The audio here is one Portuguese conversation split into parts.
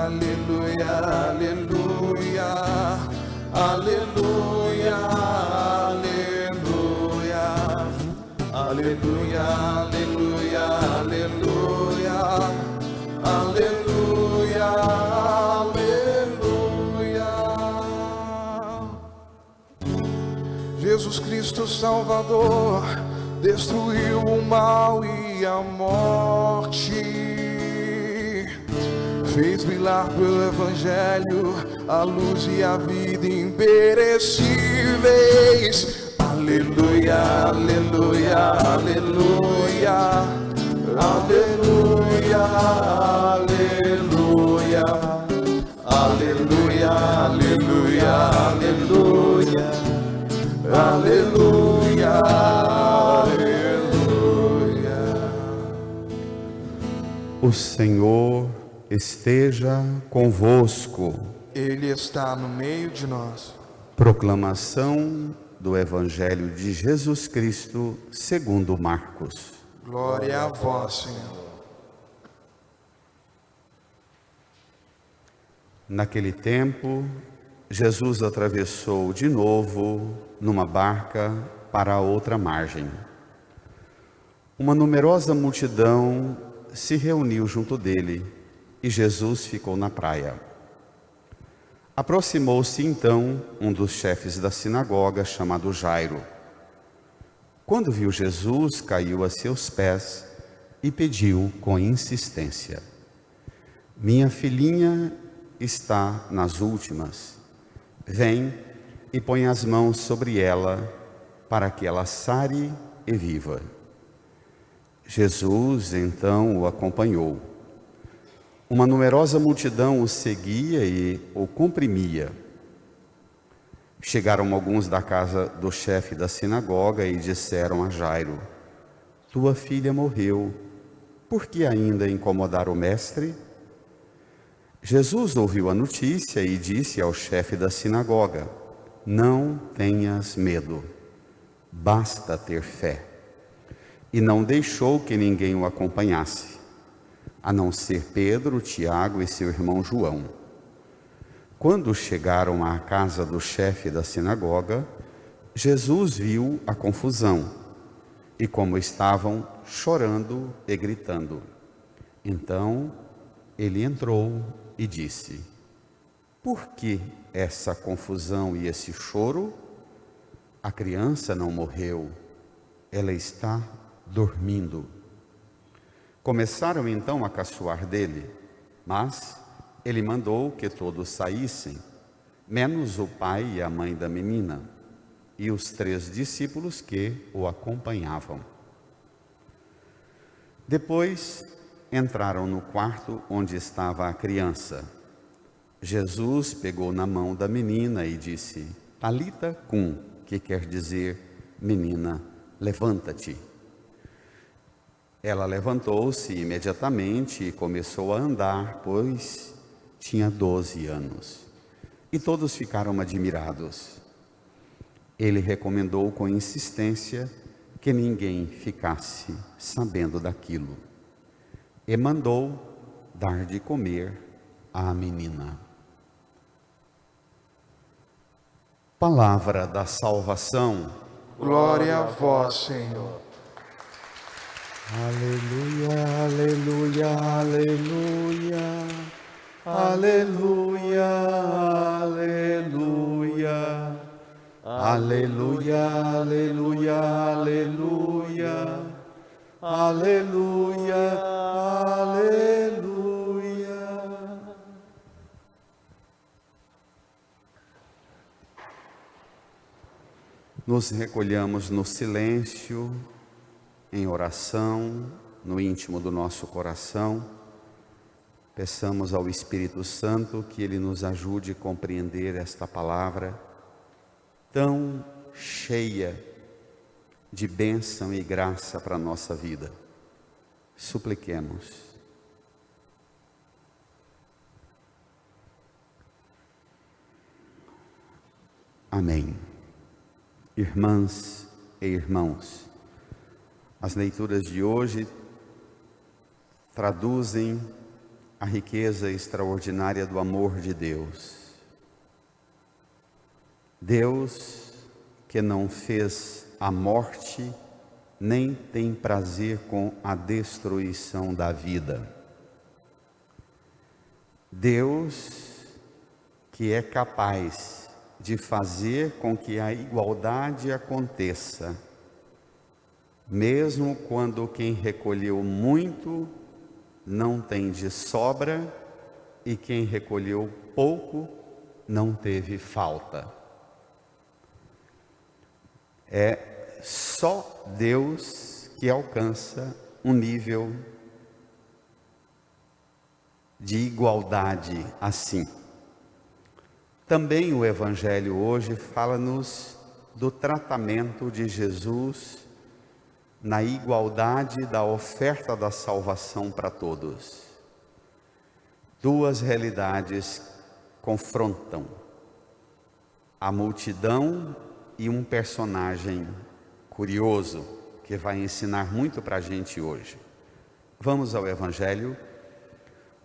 aleluia, aleluia, aleluia, aleluia, aleluia, aleluia, aleluia, aleluia, aleluia. Jesus Cristo Salvador destruiu o mal e a morte, fez brilhar pelo Evangelho a luz e a vida imperecíveis. Aleluia, aleluia, aleluia, aleluia, aleluia, aleluia, aleluia, aleluia, aleluia, aleluia. O Senhor esteja convosco. Ele está no meio de nós. Proclamação do Evangelho de Jesus Cristo segundo Marcos. Glória a vós, Senhor. Naquele tempo, Jesus atravessou de novo numa barca para a outra margem. Uma numerosa multidão se reuniu junto dele e Jesus ficou na praia. Aproximou-se então um dos chefes da sinagoga, chamado Jairo. Quando viu Jesus, caiu a seus pés e pediu com insistência: minha filhinha está nas últimas. Vem e põe as mãos sobre ela, para que ela sare e viva. Jesus então o acompanhou. Uma numerosa multidão o seguia e o comprimia. Chegaram alguns da casa do chefe da sinagoga e disseram a Jairo: tua filha morreu, por que ainda incomodar o mestre? Jesus ouviu a notícia e disse ao chefe da sinagoga: não tenhas medo, basta ter fé. E não deixou que ninguém o acompanhasse, a não ser Pedro, Tiago e seu irmão João. Quando chegaram à casa do chefe da sinagoga, Jesus viu a confusão e como estavam chorando e gritando. Então ele entrou e disse: por que essa confusão e esse choro? A criança não morreu, ela está dormindo. Começaram então a caçoar dele, mas ele mandou que todos saíssem, menos o pai e a mãe da menina, e os 3 discípulos que o acompanhavam. Depois entraram no quarto onde estava a criança. Jesus pegou na mão da menina e disse: Talita cum, que quer dizer: menina, levanta-te. Ela levantou-se imediatamente e começou a andar, pois tinha 12 anos. E todos ficaram admirados. Ele recomendou com insistência que ninguém ficasse sabendo daquilo. E mandou dar de comer à menina. Palavra da salvação. Glória a vós, Senhor. Aleluia, aleluia, aleluia, aleluia, aleluia, aleluia, aleluia, aleluia, aleluia. Nos recolhamos no silêncio, em oração, no íntimo do nosso coração. Peçamos ao Espírito Santo que Ele nos ajude a compreender esta palavra tão cheia de bênção e graça para a nossa vida. Supliquemos. Amém. Irmãs e irmãos, as leituras de hoje traduzem a riqueza extraordinária do amor de Deus. Deus que não fez a morte, nem tem prazer com a destruição da vida. Deus que é capaz de fazer com que a igualdade aconteça, mesmo quando quem recolheu muito não tem de sobra e quem recolheu pouco não teve falta. É só Deus que alcança um nível de igualdade assim. Também o Evangelho hoje fala-nos do tratamento de Jesus na igualdade da oferta da salvação para todos. Duas realidades confrontam: a multidão e um personagem curioso que vai ensinar muito para a gente hoje. Vamos ao Evangelho,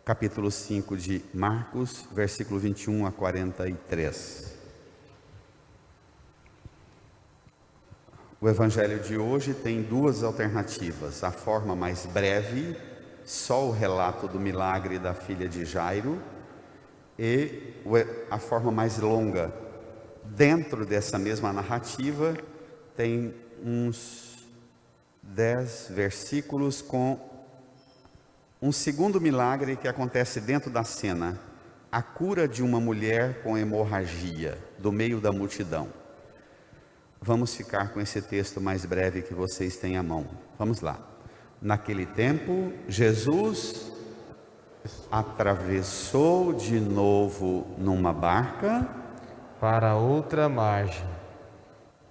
capítulo 5 de Marcos, versículo 21 a 43. O Evangelho de hoje tem duas alternativas: a forma mais breve, só o relato do milagre da filha de Jairo, e a forma mais longa. Dentro dessa mesma narrativa tem uns 10 versículos com um segundo milagre que acontece dentro da cena: a cura de uma mulher com hemorragia do meio da multidão. Vamos ficar com esse texto mais breve que vocês têm à mão. Vamos lá. Naquele tempo, Jesus atravessou de novo numa barca para outra margem.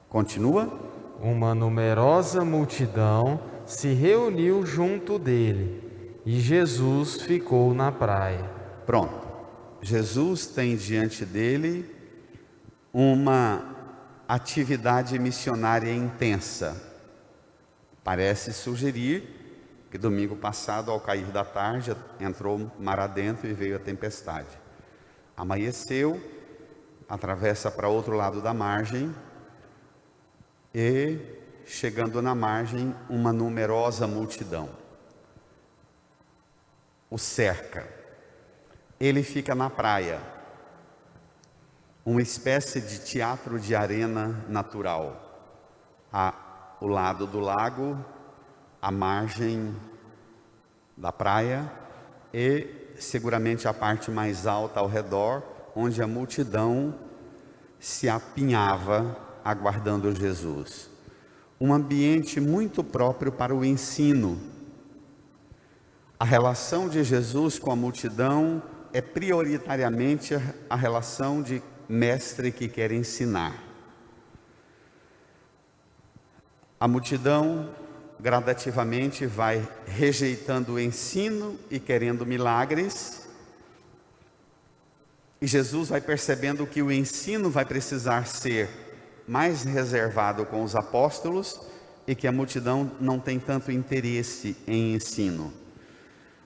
Continua. Uma numerosa multidão se reuniu junto dele e Jesus ficou na praia. Pronto. Jesus tem diante dele uma atividade missionária intensa. Parece sugerir que domingo passado, ao cair da tarde, entrou mar adentro e veio a tempestade. Amanheceu, atravessa para outro lado da margem e, chegando na margem, uma numerosa multidão o cerca. Ele fica na praia, uma espécie de teatro de arena natural. O lado do lago, a margem da praia e seguramente a parte mais alta ao redor, onde a multidão se apinhava aguardando Jesus. Um ambiente muito próprio para o ensino. A relação de Jesus com a multidão é prioritariamente a relação de mestre que quer ensinar. A multidão gradativamente vai rejeitando o ensino e querendo milagres, e Jesus vai percebendo que o ensino vai precisar ser mais reservado com os apóstolos e que a multidão não tem tanto interesse em ensino.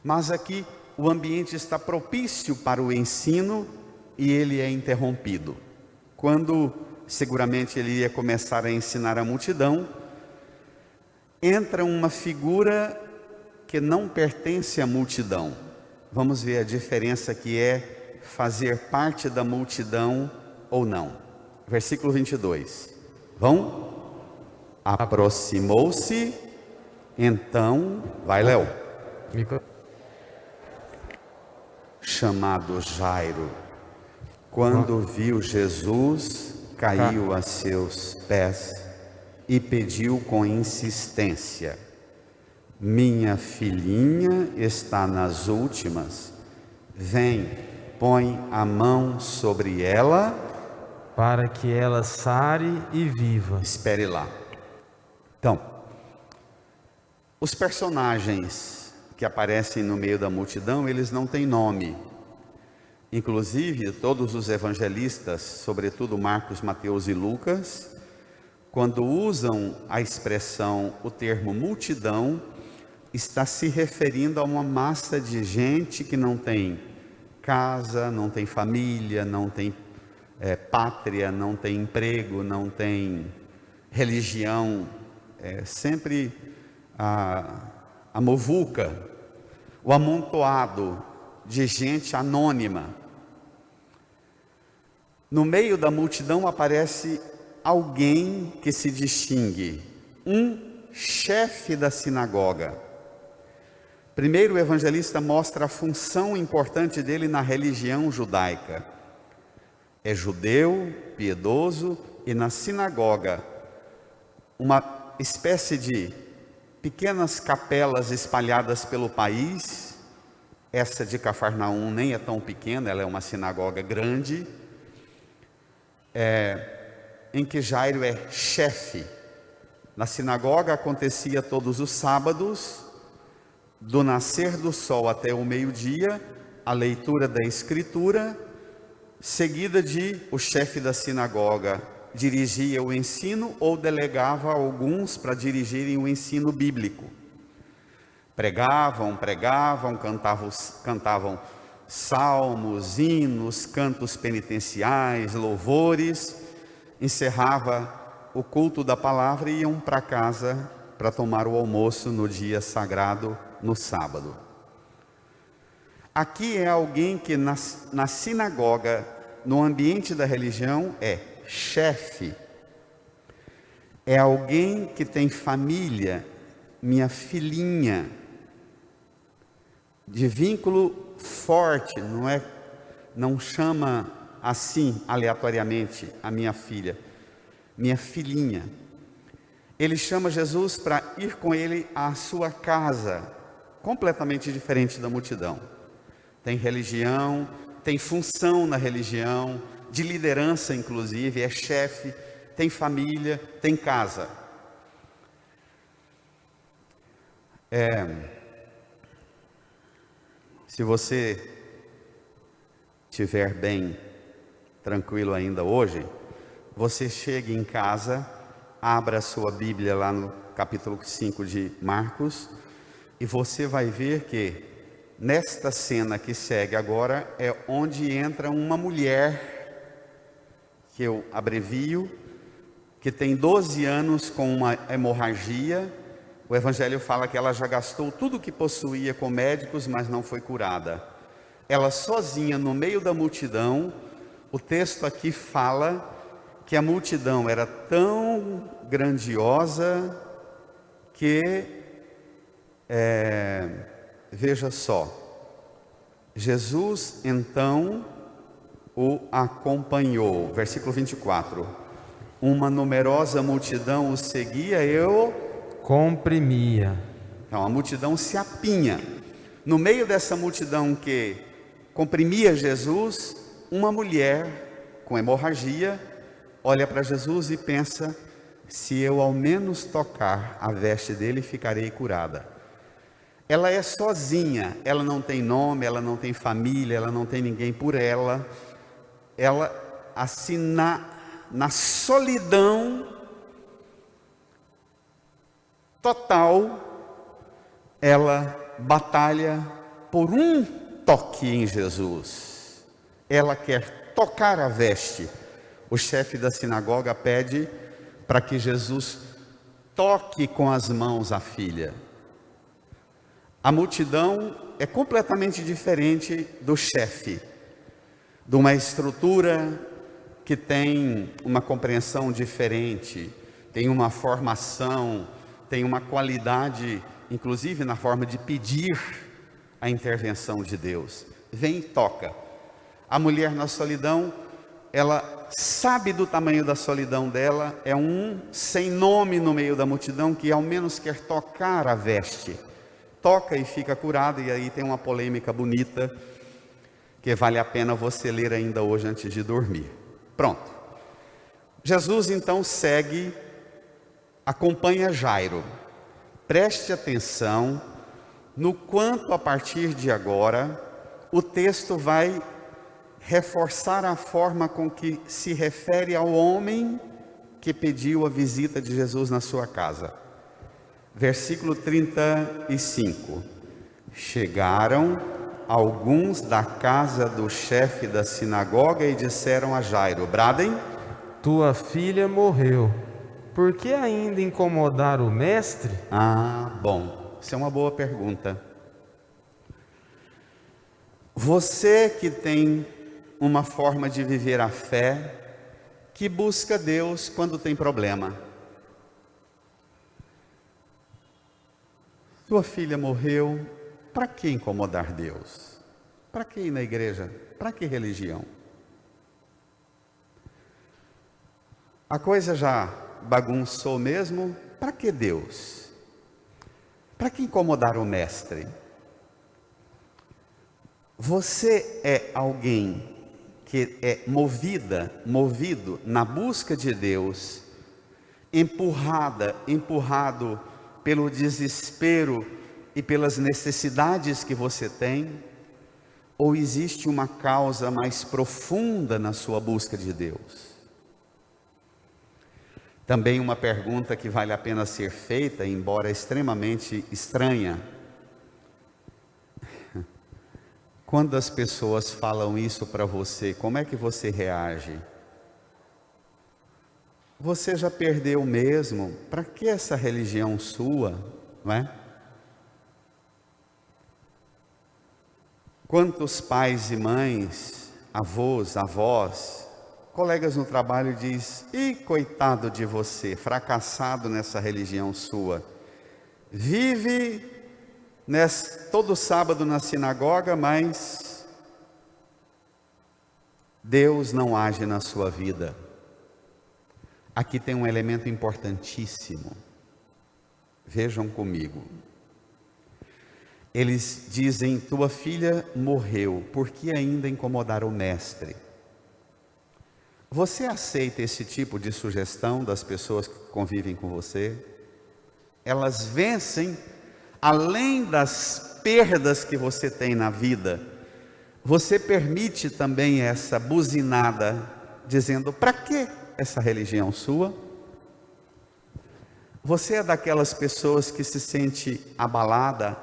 Mas aqui o ambiente está propício para o ensino e ele é interrompido. Quando seguramente ele ia começar a ensinar a multidão, entra uma figura que não pertence à multidão. Vamos ver a diferença que é fazer parte da multidão ou não. Versículo 22. Vão? Aproximou-se, então, vai Léo, chamado Jairo, quando viu Jesus, caiu a seus pés e pediu com insistência: minha filhinha está nas últimas, vem, põe a mão sobre ela, para que ela sare e viva. Espere lá. Então, os personagens que aparecem no meio da multidão, eles não têm nome. Inclusive, todos os evangelistas, sobretudo Marcos, Mateus e Lucas, quando usam a expressão, o termo multidão, está se referindo a uma massa de gente que não tem casa, não tem família, não tem pátria, não tem emprego, não tem religião, sempre a muvuca, o amontoado de gente anônima. No meio da multidão aparece alguém que se distingue, um chefe da sinagoga. Primeiro, o evangelista mostra a função importante dele na religião judaica. É judeu, piedoso, e na sinagoga, uma espécie de pequenas capelas espalhadas pelo país. Essa de Cafarnaum nem é tão pequena, ela é uma sinagoga grande, em que Jairo é chefe. Na sinagoga acontecia todos os sábados, do nascer do sol até o meio-dia, a leitura da escritura, seguida de o chefe da sinagoga dirigia o ensino ou delegava alguns para dirigirem o ensino bíblico. Pregavam, cantavam salmos, hinos, cantos penitenciais, louvores, encerrava o culto da palavra e iam para casa para tomar o almoço no dia sagrado, no sábado. Aqui é alguém que na sinagoga, no ambiente da religião, é chefe. É alguém que tem família, minha filhinha, de vínculo forte, não chama assim aleatoriamente a minha filha, minha filhinha. Ele chama Jesus para ir com ele à sua casa, completamente diferente da multidão. Tem religião, tem função na religião, de liderança inclusive, é chefe, tem família, tem casa. Se você estiver bem tranquilo ainda hoje, você chega em casa, abra a sua Bíblia lá no capítulo 5 de Marcos, e você vai ver que nesta cena que segue agora é onde entra uma mulher, que eu abrevio, que tem 12 anos com uma hemorragia. O Evangelho fala que ela já gastou tudo o que possuía com médicos, mas não foi curada. Ela sozinha no meio da multidão. O texto aqui fala que a multidão era tão grandiosa que, veja só, Jesus então o acompanhou. Versículo 24. Uma numerosa multidão o seguia e o comprimia. Então a multidão se apinha. No meio dessa multidão que comprimia Jesus, uma mulher com hemorragia olha para Jesus e pensa: se eu ao menos tocar a veste dele, ficarei curada. Ela é sozinha, ela não tem nome, ela não tem família, ela não tem ninguém por ela. Ela, assim, na solidão total, ela batalha por um toque em Jesus. Ela quer tocar a veste. O chefe da sinagoga pede para que Jesus toque com as mãos a filha. A multidão é completamente diferente do chefe, de uma estrutura que tem uma compreensão diferente, tem uma formação, tem uma qualidade, inclusive na forma de pedir a intervenção de Deus. Vem e toca. A mulher na solidão, ela sabe do tamanho da solidão dela, é um sem nome no meio da multidão que ao menos quer tocar a veste. Toca e fica curada, e aí tem uma polêmica bonita, que vale a pena você ler ainda hoje antes de dormir. Pronto. Jesus então segue, acompanha Jairo. Preste atenção no quanto a partir de agora o texto vai reforçar a forma com que se refere ao homem que pediu a visita de Jesus na sua casa. Versículo 35. Chegaram alguns da casa do chefe da sinagoga e disseram a Jairo: bradem, tua filha morreu. Por que ainda incomodar o mestre? Bom, isso é uma boa pergunta. Você que tem uma forma de viver a fé, que busca Deus quando tem problema. Tua filha morreu, para que incomodar Deus? Para que ir na igreja? Para que religião? A coisa já bagunçou mesmo, para que Deus? Para que incomodar o mestre? Você é alguém que é movido na busca de Deus, empurrado pelo desespero e pelas necessidades que você tem? Ou existe uma causa mais profunda na sua busca de Deus? Também uma pergunta que vale a pena ser feita, embora extremamente estranha. Quando as pessoas falam isso para você, como é que você reage? Você já perdeu mesmo? Para que essa religião sua, não é? Quantos pais e mães, avós, colegas no trabalho diz: "Ih, coitado de você, fracassado nessa religião sua. Vive todo sábado na sinagoga, mas Deus não age na sua vida." Aqui tem um elemento importantíssimo. Vejam comigo. Eles dizem: tua filha morreu, por que ainda incomodar o mestre? Você aceita esse tipo de sugestão das pessoas que convivem com você? Elas vencem, além das perdas que você tem na vida, você permite também essa buzinada, dizendo: para que essa religião sua? Você é daquelas pessoas que se sente abalada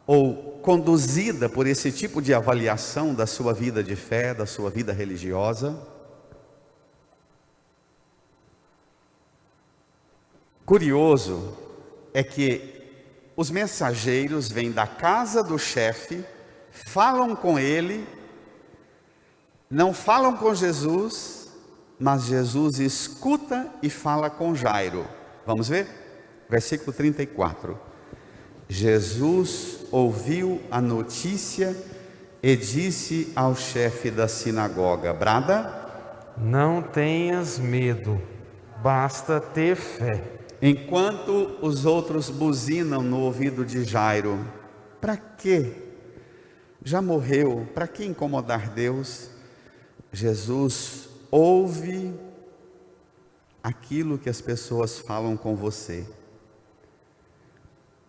ou conduzida por esse tipo de avaliação da sua vida de fé, da sua vida religiosa? Curioso é que os mensageiros vêm da casa do chefe, falam com ele, não falam com Jesus, mas Jesus escuta e fala com Jairo. Vamos ver? Versículo 34. Jesus ouviu a notícia e disse ao chefe da sinagoga: brada, não tenhas medo, basta ter fé. Enquanto os outros buzinam no ouvido de Jairo: para quê? Já morreu, para que incomodar Deus? Jesus ouve aquilo que as pessoas falam com você,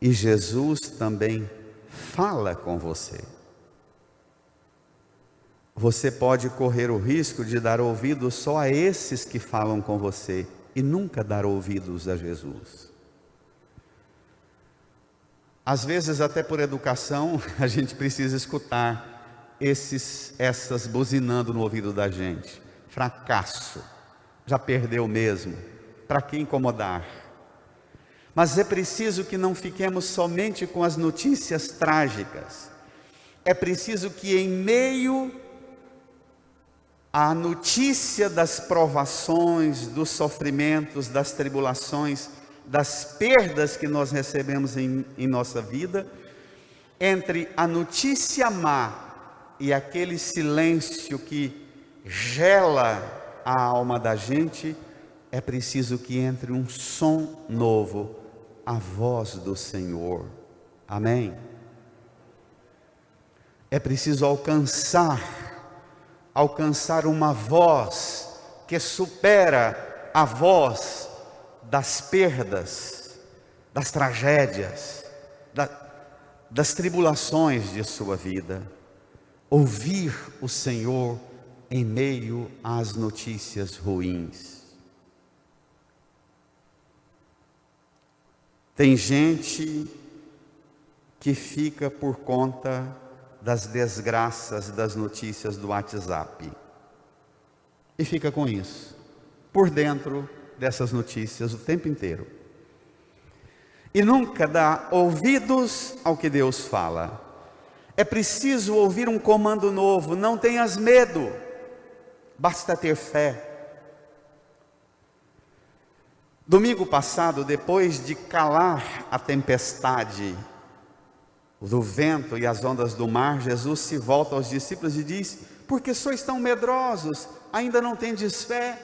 e Jesus também fala com você. Você pode correr o risco de dar ouvidos só a esses que falam com você e nunca dar ouvidos a Jesus. Às vezes, até por educação, a gente precisa escutar essas buzinando no ouvido da gente: fracasso, já perdeu mesmo, para que incomodar? Mas é preciso que não fiquemos somente com as notícias trágicas. É preciso que, em meio à notícia das provações, dos sofrimentos, das tribulações, das perdas que nós recebemos em nossa vida, entre a notícia má e aquele silêncio que gela a alma da gente, é preciso que entre um som novo, a voz do Senhor. Amém? É preciso alcançar uma voz que supera a voz das perdas, das tragédias, das tribulações de sua vida. Ouvir o Senhor em meio às notícias ruins. Tem gente que fica por conta das desgraças das notícias do WhatsApp. E fica com isso, por dentro dessas notícias o tempo inteiro. E nunca dá ouvidos ao que Deus fala. É preciso ouvir um comando novo: não tenhas medo, basta ter fé. Domingo passado, depois de calar a tempestade do vento e as ondas do mar, Jesus se volta aos discípulos e diz: por que sois tão medrosos? Ainda não tendes fé?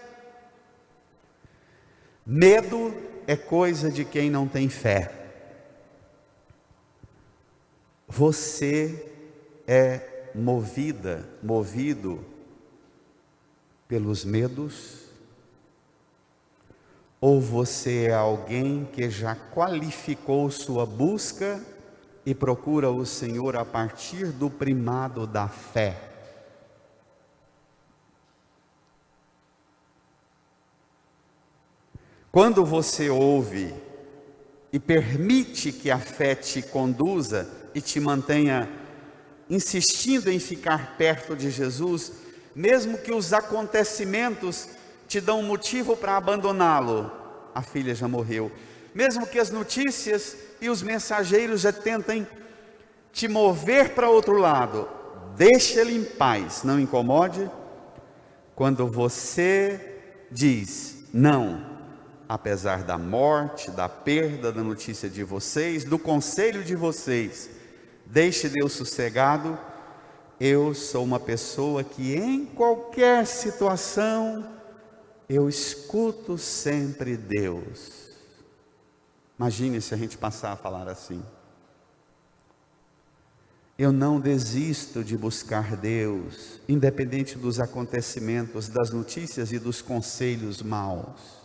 Medo é coisa de quem não tem fé. Você é movido pelos medos? Ou você é alguém que já qualificou sua busca e procura o Senhor a partir do primado da fé? Quando você ouve e permite que a fé te conduza e te mantenha insistindo em ficar perto de Jesus, mesmo que os acontecimentos te dão motivo para abandoná-lo, a filha já morreu, mesmo que as notícias e os mensageiros já tentem te mover para outro lado, deixa ele em paz, não incomode. Quando você diz não, apesar da morte, da perda, da notícia de vocês, do conselho de vocês, deixe Deus sossegado. Eu sou uma pessoa que em qualquer situação eu escuto sempre Deus. Imagine se a gente passar a falar assim: eu não desisto de buscar Deus, independente dos acontecimentos, das notícias e dos conselhos maus.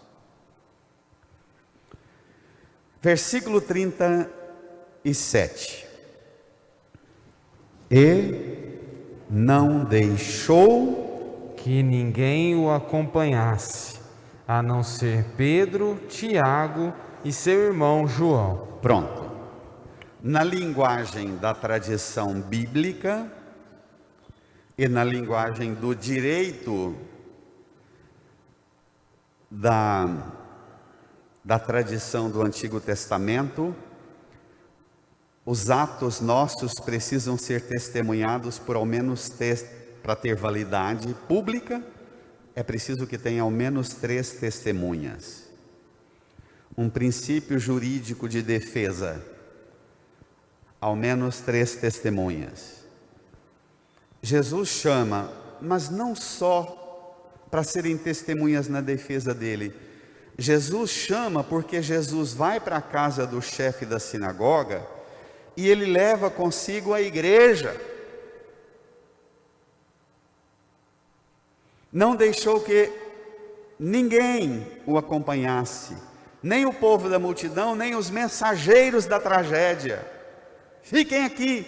Versículo 37. E não deixou que ninguém o acompanhasse, a não ser Pedro, Tiago e seu irmão João. Pronto. Na linguagem da tradição bíblica e na linguagem do direito da tradição do Antigo Testamento, os atos nossos precisam ser testemunhados por ao menos para ter validade pública, é preciso que tenha ao menos 3 testemunhas. Um princípio jurídico de defesa, ao menos 3 testemunhas. Jesus chama, mas não só para serem testemunhas na defesa dele. Jesus chama porque Jesus vai para a casa do chefe da sinagoga e ele leva consigo a igreja. Não deixou que ninguém o acompanhasse, nem o povo da multidão, nem os mensageiros da tragédia. Fiquem aqui.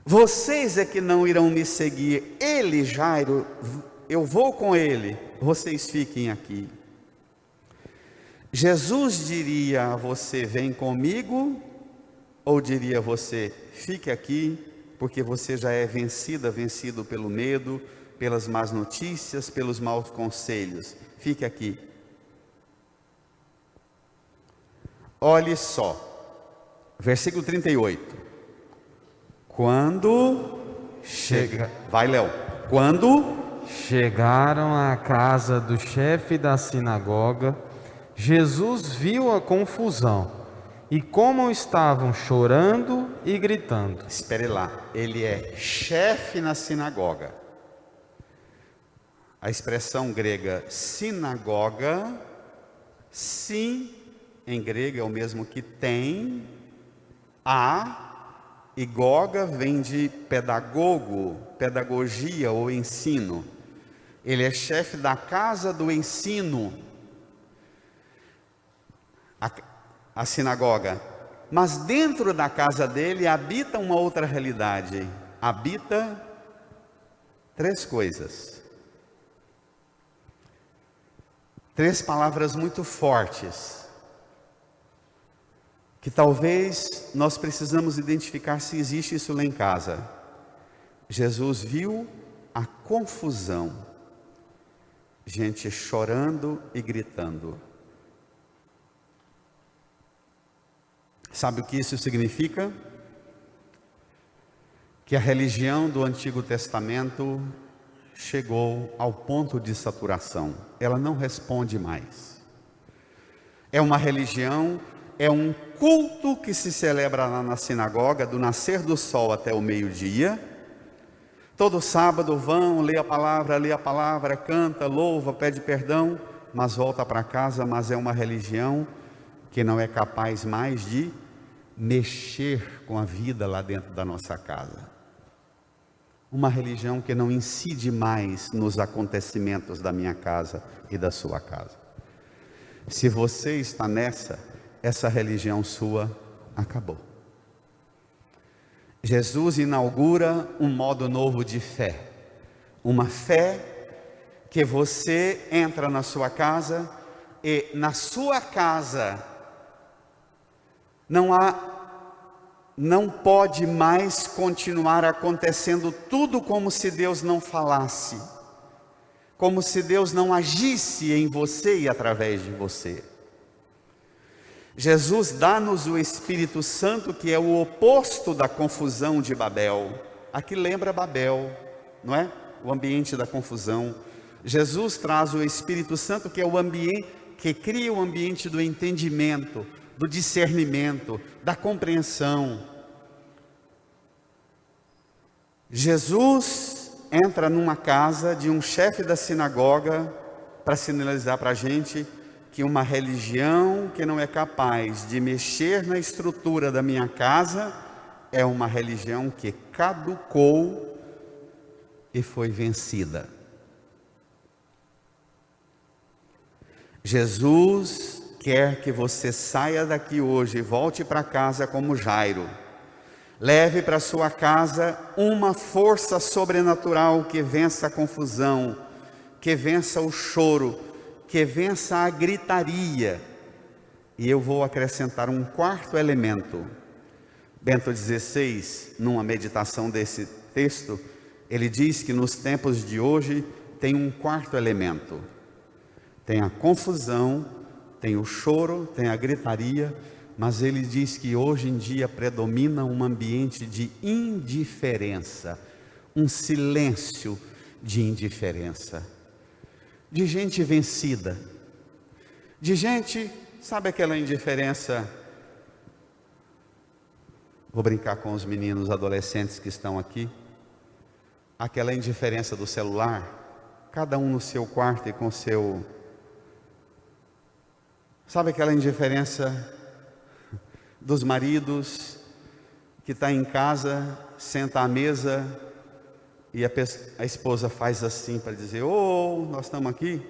Vocês é que não irão me seguir. Ele, Jairo, eu vou com ele. Vocês fiquem aqui. Jesus diria a você: vem comigo, ou diria a você: fique aqui, porque você já é vencido pelo medo, pelas más notícias, pelos maus conselhos. Fique aqui. Olhe só, versículo 38. Quando vai, Léo. Quando chegaram à casa do chefe da sinagoga, Jesus viu a confusão e como estavam chorando e gritando. Espere lá, ele é chefe na sinagoga. A expressão grega sinagoga, sim, em grego é o mesmo que tem, e goga vem de pedagogo, pedagogia ou ensino. Ele é chefe da casa do ensino, a sinagoga. Mas dentro da casa dele habita uma outra realidade. Habita 3 coisas. 3 palavras muito fortes. que talvez nós precisamos identificar se existe isso lá em casa. Jesus viu a confusão, gente chorando e gritando. Sabe o que isso significa? Que a religião do Antigo Testamento chegou ao ponto de saturação. Ela não responde mais. É uma religião, é um culto que se celebra lá na sinagoga, do nascer do sol até o meio-dia. Todo sábado vão, lê a palavra, canta, louva, pede perdão, mas volta para casa. Mas é uma religião que não é capaz mais de mexer com a vida lá dentro da nossa casa. Uma religião que não incide mais nos acontecimentos da minha casa e da sua casa. Se você está nessa, essa religião sua acabou. Jesus inaugura um modo novo de fé. Uma fé que você entra na sua casa e na sua casa não pode mais continuar acontecendo tudo como se Deus não falasse, como se Deus não agisse em você e através de você. Jesus dá-nos o Espírito Santo, que é o oposto da confusão de Babel. Aqui lembra Babel, não é? O ambiente da confusão. Jesus traz o Espírito Santo, que é o ambiente, que cria o ambiente do entendimento, do discernimento, da compreensão. Jesus entra numa casa de um chefe da sinagoga para sinalizar para a gente que uma religião que não é capaz de mexer na estrutura da minha casa é uma religião que caducou e foi vencida. Jesus quer que você saia daqui hoje e volte para casa como Jairo. Leve para sua casa uma força sobrenatural que vença a confusão, que vença o choro, que vença a gritaria. E eu vou acrescentar um quarto elemento. Bento XVI, numa meditação desse texto, ele diz que nos tempos de hoje tem um quarto elemento. Tem a confusão, tem o choro, tem a gritaria, mas ele diz que hoje em dia predomina um ambiente de indiferença, um silêncio de indiferença, de gente vencida, de gente, sabe aquela indiferença? Vou brincar com os meninos adolescentes que estão aqui, aquela indiferença do celular, cada um no seu quarto e com seu... Sabe aquela indiferença dos maridos que está em casa, senta à mesa e a esposa faz assim para dizer: "Oh, nós estamos aqui"?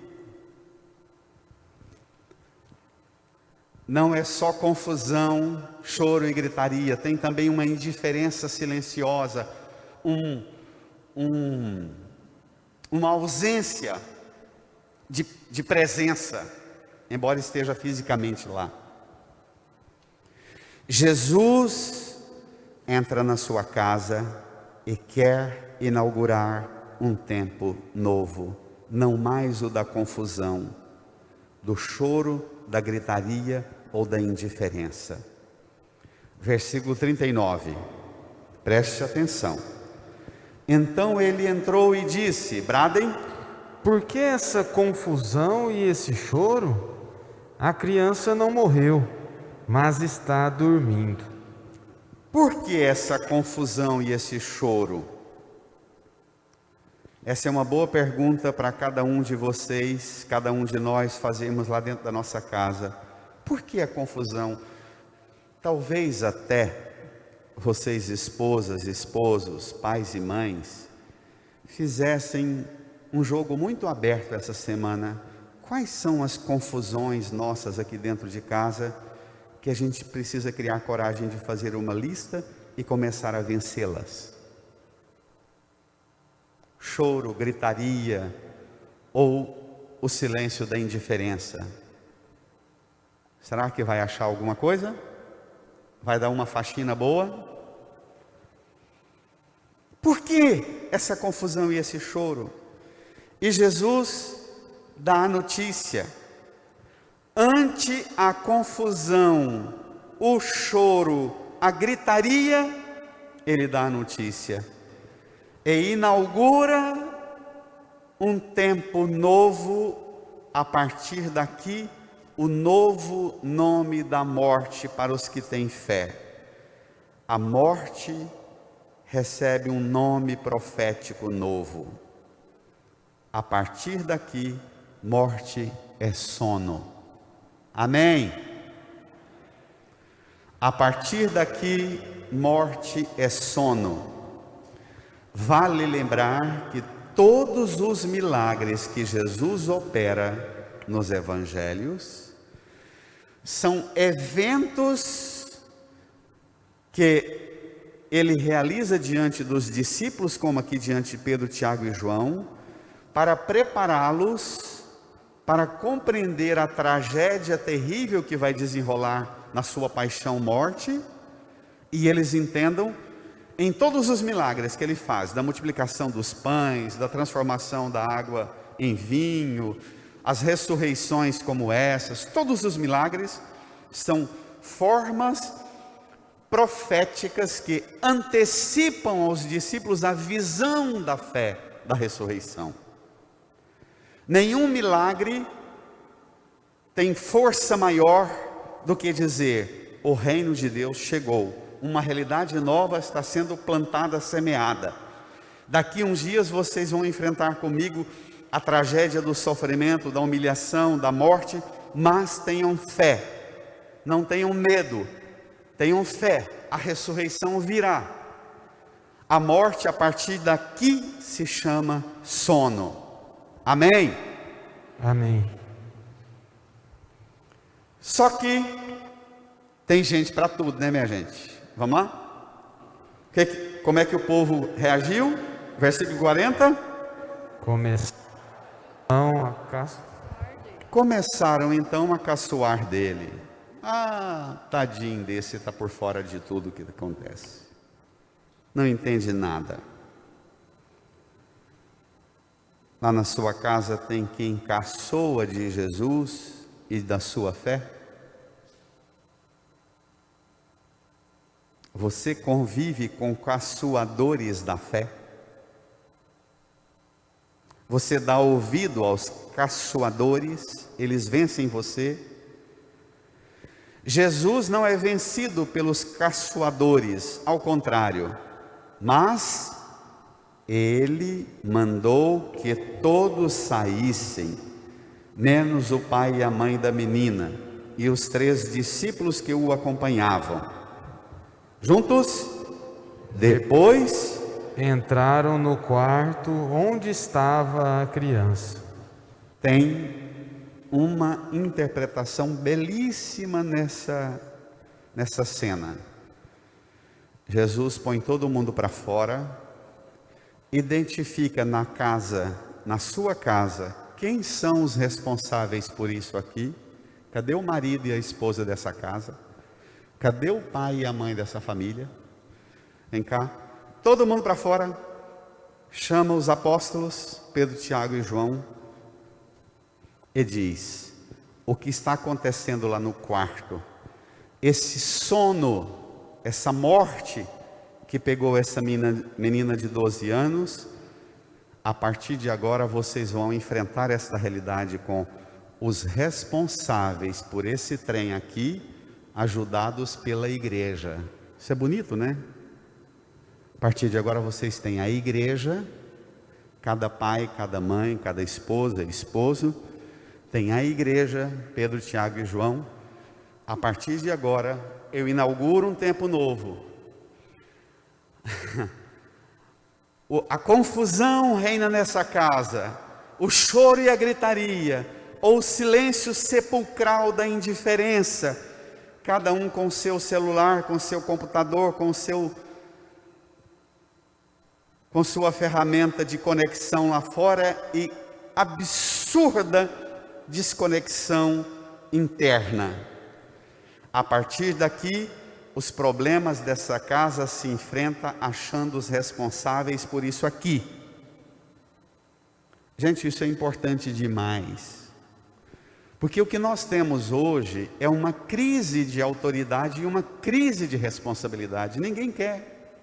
Não é só confusão, choro e gritaria, tem também uma indiferença silenciosa, uma ausência de presença, embora esteja fisicamente lá. Jesus entra na sua casa e quer inaugurar um tempo novo, não mais o da confusão, do choro, da gritaria ou da indiferença. Versículo 39, preste atenção. Então ele entrou e disse, bradem: por que essa confusão e esse choro? A criança não morreu, mas está dormindo. Por que essa confusão e esse choro? Essa é uma boa pergunta para cada um de vocês, cada um de nós fazemos lá dentro da nossa casa. Por que a confusão? Talvez até vocês, esposas, esposos, pais e mães, fizessem um jogo muito aberto essa semana. Quais são as confusões nossas aqui dentro de casa que a gente precisa criar coragem de fazer uma lista e começar a vencê-las? Choro, gritaria ou o silêncio da indiferença? Será que vai achar alguma coisa? Vai dar uma faxina boa? Por que essa confusão e esse choro? E Jesus dá a notícia. Ante a confusão, o choro, a gritaria, ele dá a notícia. E inaugura um tempo novo, a partir daqui, o novo nome da morte para os que têm fé. A morte recebe um nome profético novo. A partir daqui, morte é sono. Amém? A partir daqui, morte é sono. Vale lembrar que todos os milagres que Jesus opera nos evangelhos são eventos que ele realiza diante dos discípulos, como aqui diante de Pedro, Tiago e João, para prepará-los para compreender a tragédia terrível que vai desenrolar na sua paixão-morte, e eles entendam em todos os milagres que ele faz, da multiplicação dos pães, da transformação da água em vinho, as ressurreições como essas, todos os milagres são formas proféticas que antecipam aos discípulos a visão da fé da ressurreição. Nenhum milagre tem força maior do que dizer: o reino de Deus chegou, uma realidade nova está sendo plantada, semeada. Daqui uns dias vocês vão enfrentar comigo a tragédia do sofrimento, da humilhação, da morte, mas tenham fé, não tenham medo, tenham fé, a ressurreição virá. A morte a partir daqui se chama sono. Amém? Amém. Só que tem gente para tudo, né, minha gente? Vamos lá? Como é que o povo reagiu? Versículo 40. Começaram então a caçoar dele. Ah, tadinho desse, está por fora de tudo o que acontece. Não entende nada. Lá na sua casa tem quem caçoa de Jesus e da sua fé? Você convive com caçoadores da fé? Você dá ouvido aos caçoadores? Eles vencem você? Jesus não é vencido pelos caçoadores, ao contrário, mas ele mandou que todos saíssem, menos o pai e a mãe da menina e os 3 discípulos que o acompanhavam. Juntos, depois entraram no quarto onde estava a criança. Tem uma interpretação belíssima nessa cena. Jesus põe todo mundo para fora, identifica na casa, na sua casa, quem são os responsáveis por isso aqui? Cadê o marido e a esposa dessa casa? Cadê o pai e a mãe dessa família? Vem cá, todo mundo para fora, chama os apóstolos, Pedro, Tiago e João, e diz: o que está acontecendo lá no quarto, esse sono, essa morte que pegou essa menina de 12 anos, a partir de agora vocês vão enfrentar essa realidade com os responsáveis por esse trem aqui, ajudados pela igreja. Isso é bonito, né? A partir de agora vocês têm a igreja, cada pai, cada mãe, cada esposa, esposo, tem a igreja, Pedro, Tiago e João. A partir de agora eu inauguro um tempo novo. A confusão reina nessa casa, o choro e a gritaria, ou o silêncio sepulcral da indiferença, cada um com seu celular, com seu computador, com sua ferramenta de conexão lá fora, e absurda desconexão interna. A partir daqui, os problemas dessa casa se enfrenta achando os responsáveis por isso aqui. Gente, isso é importante demais. Porque o que nós temos hoje é uma crise de autoridade e uma crise de responsabilidade. Ninguém quer.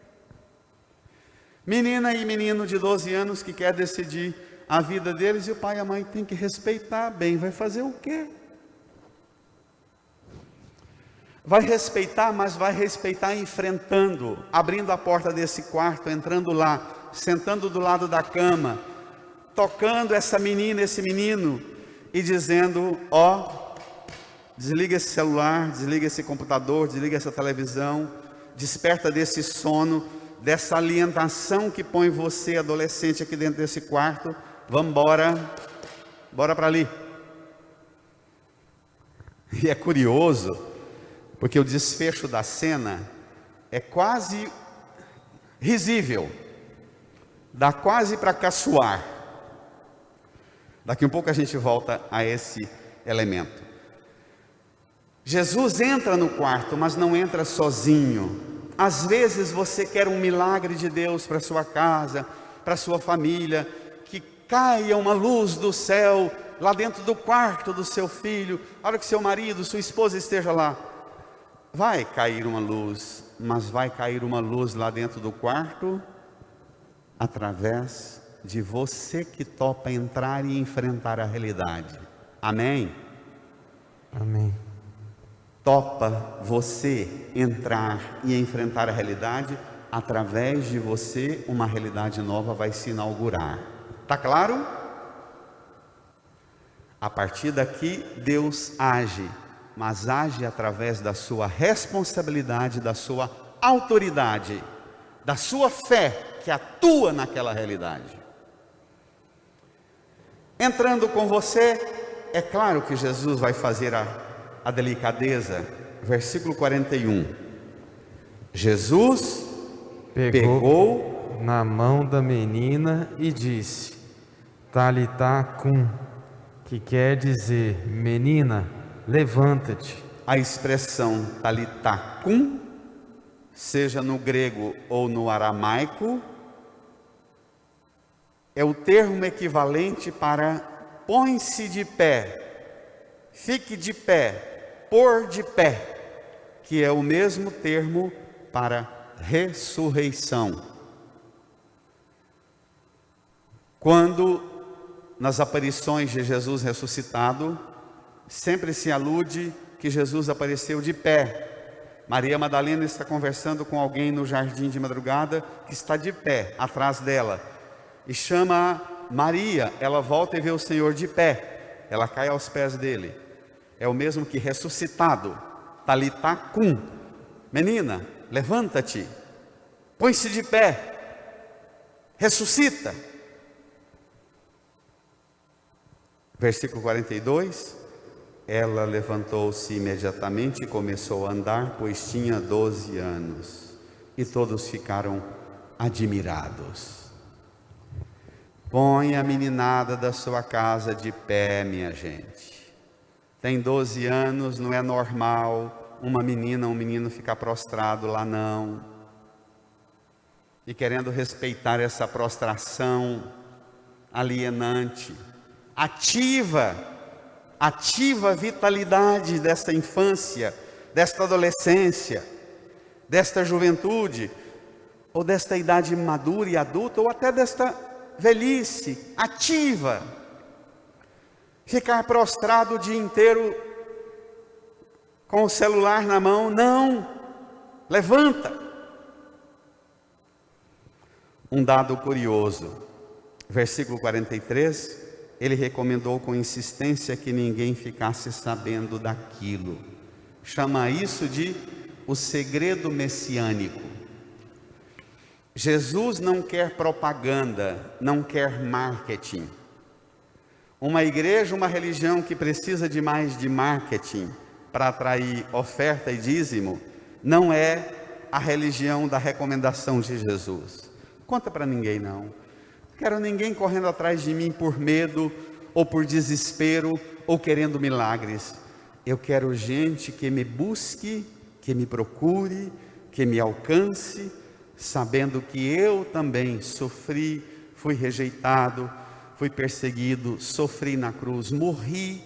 Menina e menino de 12 anos que quer decidir a vida deles e o pai e a mãe tem que respeitar bem. Vai fazer o quê? Vai respeitar, mas vai respeitar enfrentando, abrindo a porta desse quarto, entrando lá, sentando do lado da cama, tocando essa menina, esse menino e dizendo: ó, desliga esse celular, desliga esse computador, desliga essa televisão, desperta desse sono, dessa alientação que põe você, adolescente, aqui dentro desse quarto. Vamos embora, bora para ali. E é curioso, porque o desfecho da cena é quase risível, dá quase para caçoar. Daqui um pouco a gente volta a esse elemento. Jesus entra no quarto, mas não entra sozinho. Às vezes você quer um milagre de Deus para sua casa, para sua família, que caia uma luz do céu lá dentro do quarto do seu filho, a hora que seu marido, sua esposa esteja lá. Vai cair uma luz, mas vai cair uma luz lá dentro do quarto através de você que topa entrar e enfrentar a realidade. Amém? Amém. Topa você entrar e enfrentar a realidade, através de você uma realidade nova vai se inaugurar. Tá claro? A partir daqui Deus age, mas age através da sua responsabilidade, da sua autoridade, da sua fé que atua naquela realidade. Entrando com você, é claro que Jesus vai fazer a delicadeza. Versículo 41. Jesus pegou na mão da menina e disse: Talitá cum, que quer dizer: menina, levanta-te. A expressão talitá cum, seja no grego ou no aramaico, é o termo equivalente para põe-se de pé, fique de pé, pôr de pé, que é o mesmo termo para ressurreição. Quando nas aparições de Jesus ressuscitado, sempre se alude que Jesus apareceu de pé. Maria Madalena está conversando com alguém no jardim de madrugada que está de pé atrás dela e chama Maria. Ela volta e vê o Senhor de pé, ela cai aos pés dele. É o mesmo que ressuscitado. Talitá cum, menina, levanta-te, põe-se de pé, ressuscita. Versículo 42. Ela levantou-se imediatamente e começou a andar, pois tinha 12 anos. E todos ficaram admirados. Põe a meninada da sua casa de pé, minha gente. Tem 12 anos, não é normal uma menina, um menino ficar prostrado lá não. E querendo respeitar essa prostração alienante, ativa a vitalidade desta infância, desta adolescência, desta juventude, ou desta idade madura e adulta, ou até desta velhice, ativa. Ficar prostrado o dia inteiro com o celular na mão, não, levanta. Um dado curioso, versículo 43, ele recomendou com insistência que ninguém ficasse sabendo daquilo. Chama isso de o segredo messiânico. Jesus não quer propaganda, não quer marketing. Uma igreja, uma religião que precisa de mais de marketing para atrair oferta e dízimo, não é a religião da recomendação de Jesus. Conta para ninguém não. Quero ninguém correndo atrás de mim por medo, ou por desespero, ou querendo milagres. Eu quero gente que me busque, que me procure, que me alcance, sabendo que eu também sofri, fui rejeitado, fui perseguido, sofri na cruz, morri,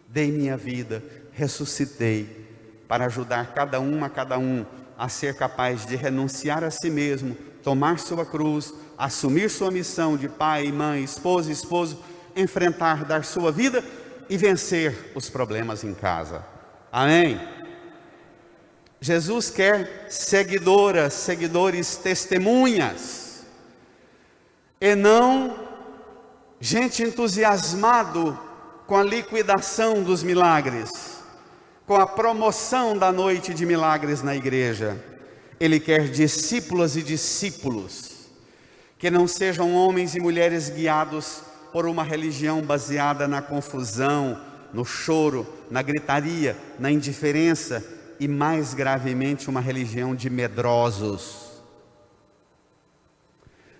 dei minha vida, ressuscitei, para ajudar cada um a ser capaz de renunciar a si mesmo, tomar sua cruz, assumir sua missão de pai, mãe, esposa, esposo, enfrentar, dar sua vida e vencer os problemas em casa. Amém? Jesus quer seguidoras, seguidores, testemunhas, e não gente entusiasmado com a liquidação dos milagres, com a promoção da noite de milagres na igreja. Ele quer discípulas e discípulos que não sejam homens e mulheres guiados por uma religião baseada na confusão, no choro, na gritaria, na indiferença e, mais gravemente, uma religião de medrosos.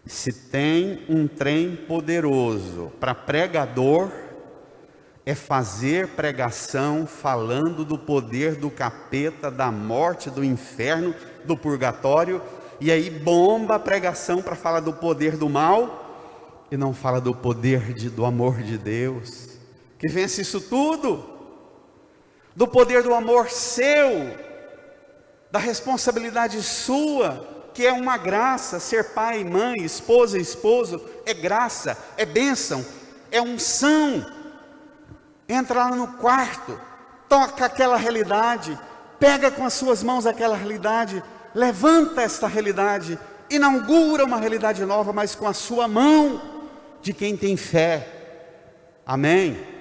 Se tem um trem poderoso para pregador, é fazer pregação falando do poder do capeta, da morte, do inferno, do purgatório, e aí bomba a pregação para falar do poder do mal, e não fala do poder do amor de Deus, que vence isso tudo, do poder do amor seu, da responsabilidade sua, que é uma graça. Ser pai, mãe, esposa, esposo, é graça, é bênção, é unção. Entra lá no quarto, toca aquela realidade, pega com as suas mãos aquela realidade, levanta esta realidade, inaugura uma realidade nova, mas com a sua mão, de quem tem fé. Amém?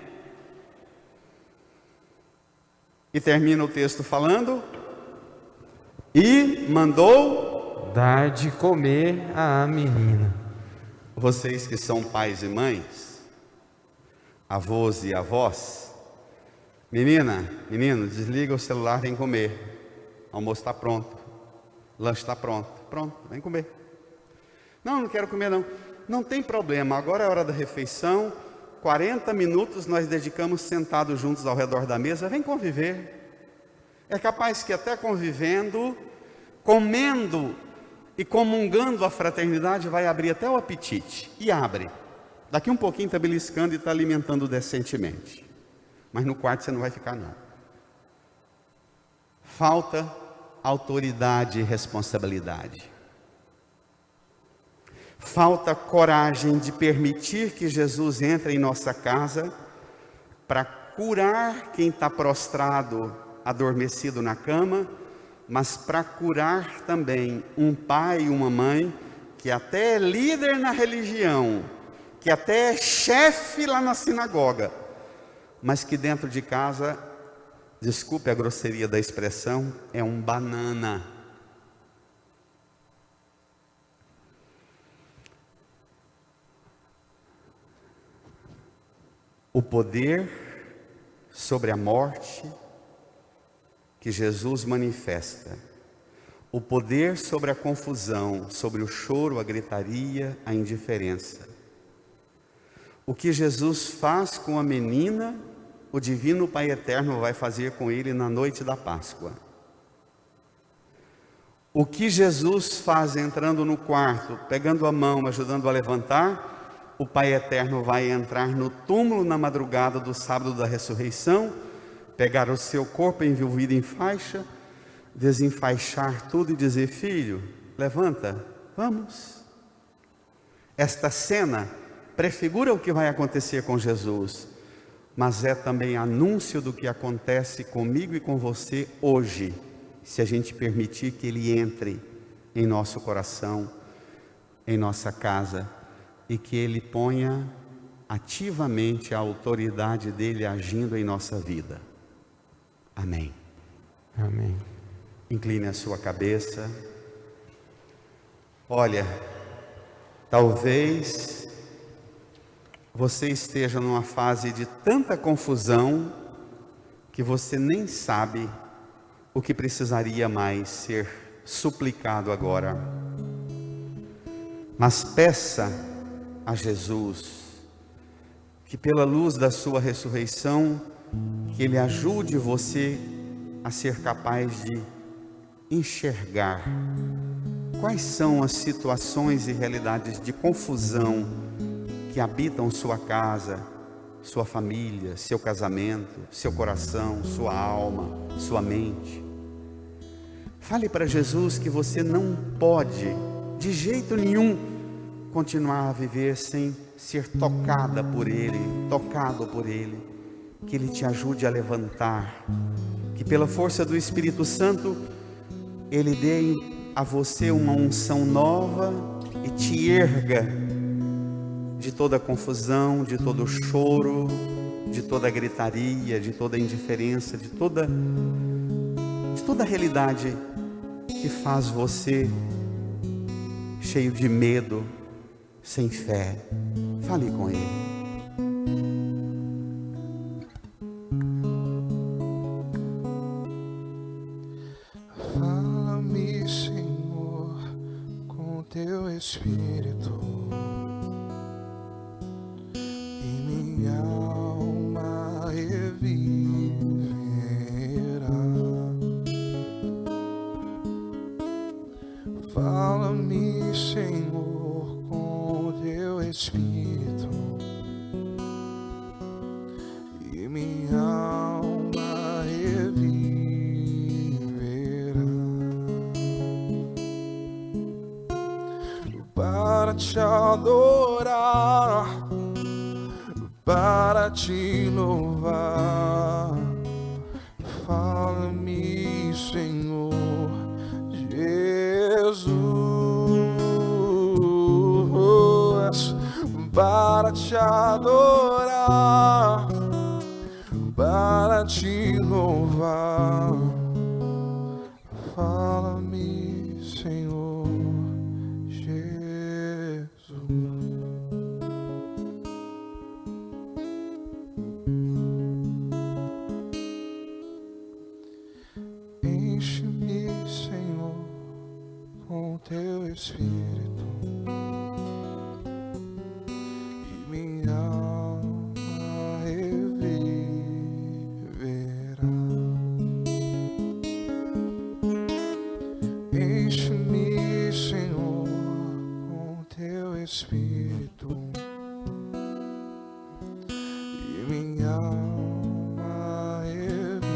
E termina o texto falando: e mandou dar de comer à menina. Vocês que são pais e mães, avós e avós, menina, menino, desliga o celular, vem comer. Almoço está pronto, lanche está pronto, vem comer. Não quero comer não. Não tem problema, agora é a hora da refeição, 40 minutos nós dedicamos sentados juntos ao redor da mesa, vem conviver. É capaz que até convivendo, comendo e comungando a fraternidade, vai abrir até o apetite, e abre. Daqui um pouquinho está beliscando e está alimentando decentemente, mas no quarto você não vai ficar não. Falta autoridade e responsabilidade. Falta coragem de permitir que Jesus entre em nossa casa para curar quem está prostrado, adormecido na cama, mas para curar também um pai e uma mãe que até é líder na religião, que até é chefe lá na sinagoga, mas que dentro de casa, desculpe a grosseria da expressão, é um banana. O poder sobre a morte que Jesus manifesta, o poder sobre a confusão, sobre o choro, a gritaria, a indiferença. O que Jesus faz com a menina, o divino Pai Eterno vai fazer com ele na noite da Páscoa. O que Jesus faz entrando no quarto, pegando a mão, ajudando a levantar, o Pai Eterno vai entrar no túmulo na madrugada do sábado da ressurreição, pegar o seu corpo envolvido em faixa, desenfaixar tudo e dizer: filho, levanta, vamos. Esta cena prefigura o que vai acontecer com Jesus, mas é também anúncio do que acontece comigo e com você hoje, se a gente permitir que Ele entre em nosso coração, em nossa casa, e que Ele ponha ativamente a autoridade dEle agindo em nossa vida. Amém. Amém. Incline a sua cabeça. Olha, talvez você esteja numa fase de tanta confusão que você nem sabe o que precisaria mais ser suplicado agora. Mas peça a Jesus que, pela luz da sua ressurreição, que Ele ajude você a ser capaz de enxergar quais são as situações e realidades de confusão que habitam sua casa, sua família, seu casamento, seu coração, sua alma, sua mente. Fale para Jesus que você não pode, de jeito nenhum, continuar a viver sem ser tocada por Ele, tocado por Ele. Que Ele te ajude a levantar, que pela força do Espírito Santo, Ele dê a você uma unção nova e te erga de toda confusão, de todo choro, de toda gritaria, de toda indiferença, de toda realidade que faz você cheio de medo, sem fé. Fale com Ele. Fala-me, Senhor, com teu Espírito, e minha alma reviverá. Fala-me, Senhor, com teu Espírito, e minha alma reviverá. Para te adorar, para te louvar. Fala-me, Senhor Jesus, para te adorar, para te louvar. Fala-me, Senhor Jesus. Enche-me, Senhor, com teu Espírito, e minha alma reviverá. Enche-me, Senhor, com teu Espírito, e minha alma reviverá.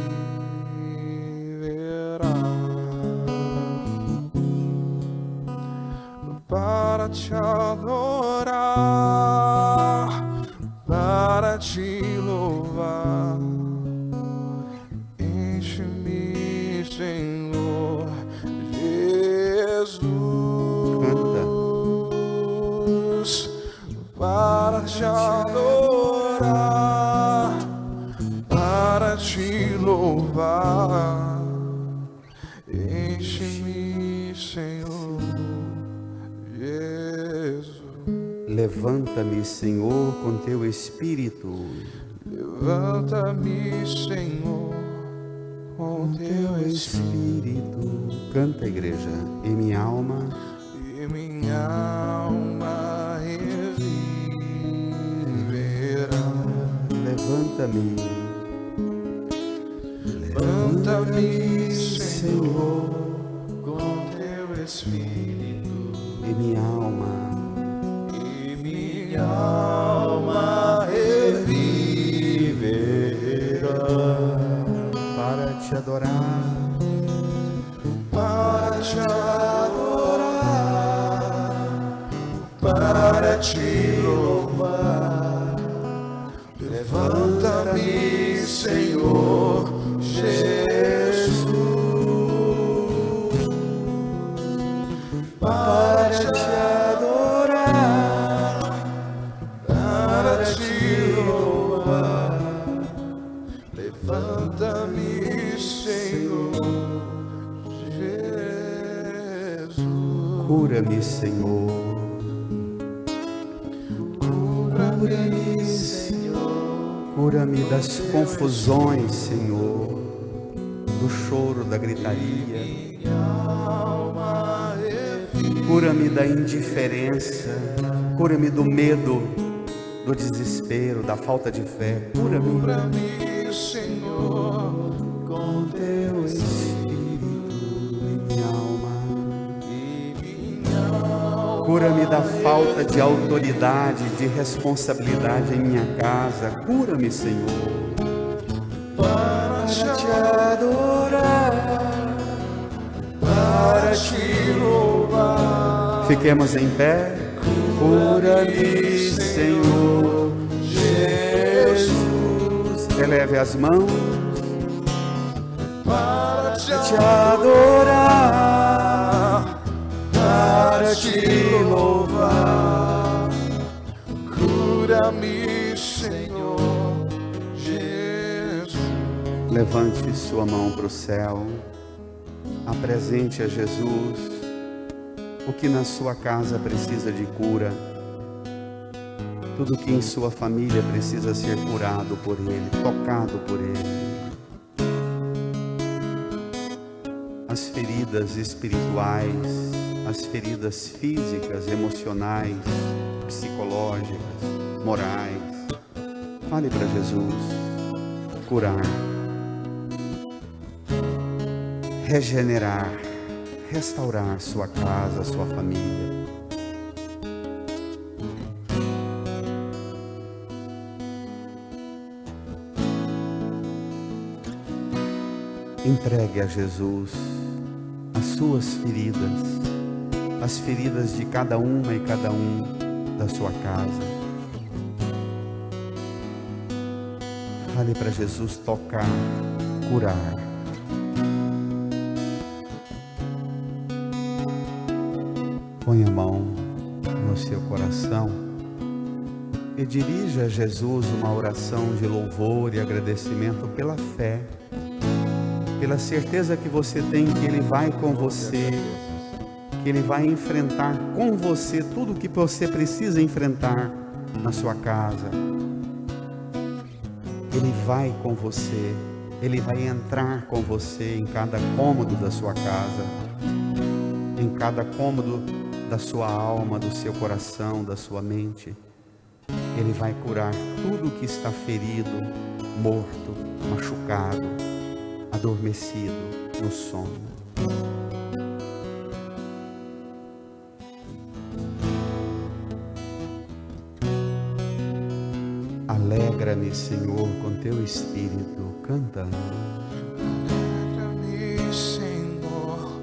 Para te adorar, para te louvar. Enche-me, Senhor Jesus, para te adorar, para te louvar. Enche-me, Senhor Jesus. Levanta-me, Senhor, com teu Espírito. Levanta-me, Senhor, com teu Espírito, Canta, igreja. E minha alma, e minha alma reviverá. levanta-me. Levanta-me, Senhor, com teu Espírito, E minha alma, e minha alma reviverá. para te adorar, Para te adorar, para te louvar. Levanta-me, Senhor Jesus, para te adorar, para te louvar. Levanta-me, Senhor Jesus. cura-me, Senhor. Cura-me, Senhor. Cura-me das confusões, Senhor, do choro, da gritaria. Cura-me da indiferença, cura-me do medo, do desespero, da falta de fé. Cura-me, Cura-me, Senhor, com teu Espírito, Cura-me da falta de autoridade, de responsabilidade em minha casa. Cura-me, Senhor. para te adorar, para te louvar. Fiquemos em pé. Cura-me, Senhor Jesus. Eleve as mãos. Para te adorar, para te louvar. Cura-me, Senhor Jesus. Levante sua mão para o céu. Apresente a Jesus o que na sua casa precisa de cura. Tudo que em sua família precisa ser curado por Ele, tocado por Ele. As feridas espirituais, as feridas físicas, emocionais, psicológicas, morais. Fale para Jesus. Curar, regenerar, restaurar sua casa, sua família. Entregue a Jesus as suas feridas, as feridas de cada uma e cada um da sua casa. Fale para Jesus tocar, curar. Põe a mão no seu coração e dirija a Jesus uma oração de louvor e agradecimento pela fé, pela certeza que você tem que Ele vai com você, que Ele vai enfrentar com você tudo o que você precisa enfrentar na sua casa. Ele vai com você, Ele vai entrar com você em cada cômodo da sua casa, em cada cômodo da sua alma, do seu coração, da sua mente. Ele vai curar tudo que está ferido, morto, machucado, adormecido no sono. Alegra-me, Senhor, com teu espírito. Canta. Alegra-me, Senhor,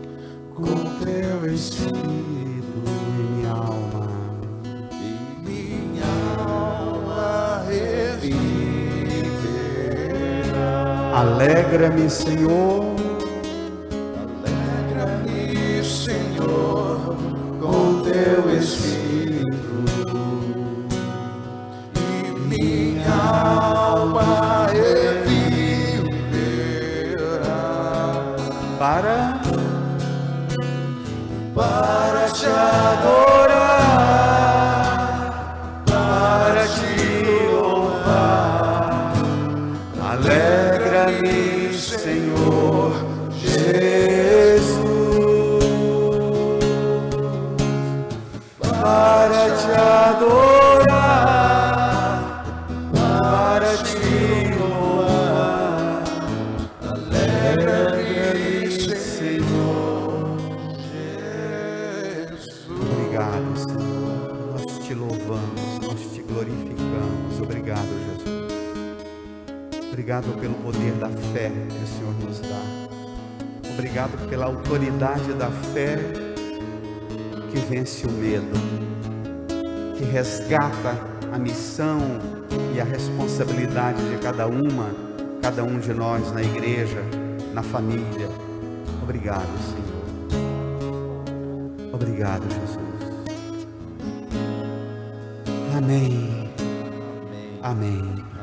com teu espírito. Minha alma, E minha alma reviverá. alegra-me, Senhor, Alegra-me, Senhor, com teu espírito. E minha alma reviverá. para Te adorar, para te louvar. alegra-me, Senhor Jesus, Para te adorar, para te louvar. Alegra-me, Senhor Jesus. obrigado, Senhor, nós te louvamos, nós te glorificamos. Obrigado, Jesus. Obrigado pelo poder da fé que o Senhor nos dá. Obrigado pela autoridade da fé que vence o medo, que resgata a missão e a responsabilidade de cada um de nós na igreja, na família. Obrigado, Senhor. Obrigado, Jesus. Amém. Amém.